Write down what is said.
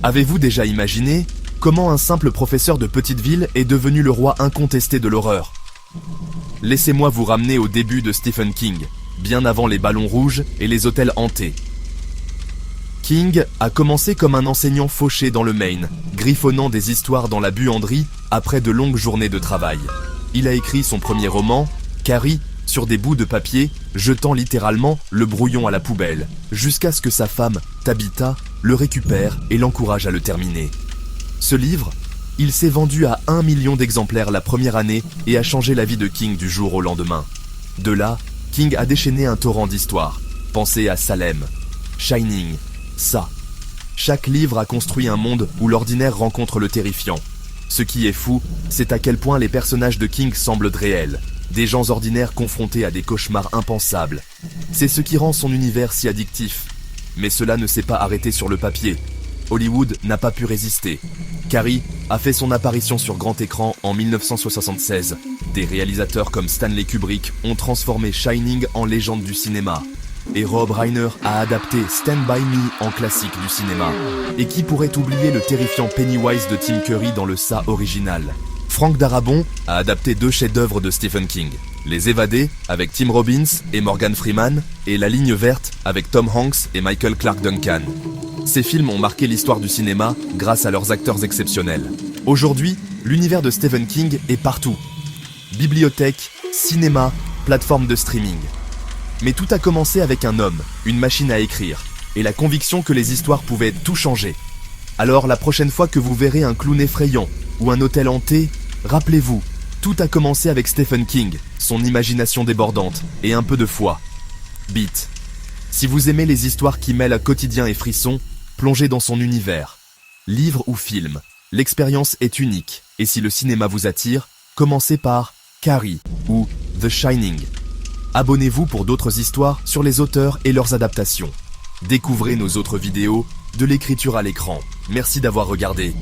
Avez-vous déjà imaginé comment un simple professeur de petite ville est devenu le roi incontesté de l'horreur? Laissez-moi vous ramener au début de Stephen King, bien avant les ballons rouges et les hôtels hantés. King a commencé comme un enseignant fauché dans le Maine, griffonnant des histoires dans la buanderie après de longues journées de travail. Il a écrit son premier roman, Carrie, sur des bouts de papier, jetant littéralement le brouillon à la poubelle, jusqu'à ce que sa femme, Tabitha, le récupère et l'encourage à le terminer. Ce livre, il s'est vendu à 1 million d'exemplaires la première année et a changé la vie de King du jour au lendemain. De là, King a déchaîné un torrent d'histoires. Pensez à Salem, Shining, ça. Chaque livre a construit un monde où l'ordinaire rencontre le terrifiant. Ce qui est fou, c'est à quel point les personnages de King semblent réels. Des gens ordinaires confrontés à des cauchemars impensables. C'est ce qui rend son univers si addictif. Mais cela ne s'est pas arrêté sur le papier. Hollywood n'a pas pu résister. Carrie a fait son apparition sur grand écran en 1976. Des réalisateurs comme Stanley Kubrick ont transformé Shining en légende du cinéma. Et Rob Reiner a adapté Stand By Me en classique du cinéma. Et qui pourrait oublier le terrifiant Pennywise de Tim Curry dans le Ça original? Frank Darabont a adapté 2 chefs-d'œuvre de Stephen King. Les Évadés avec Tim Robbins et Morgan Freeman et La Ligne verte avec Tom Hanks et Michael Clarke Duncan. Ces films ont marqué l'histoire du cinéma grâce à leurs acteurs exceptionnels. Aujourd'hui, l'univers de Stephen King est partout. Bibliothèque, cinéma, plateforme de streaming. Mais tout a commencé avec un homme, une machine à écrire, et la conviction que les histoires pouvaient tout changer. Alors la prochaine fois que vous verrez un clown effrayant ou un hôtel hanté, rappelez-vous, tout a commencé avec Stephen King, son imagination débordante et un peu de foi. Beat. Si vous aimez les histoires qui mêlent quotidien et frisson, plongez dans son univers. Livre ou film, l'expérience est unique, et si le cinéma vous attire, commencez par Carrie ou The Shining. Abonnez-vous pour d'autres histoires sur les auteurs et leurs adaptations. Découvrez nos autres vidéos, de l'écriture à l'écran. Merci d'avoir regardé.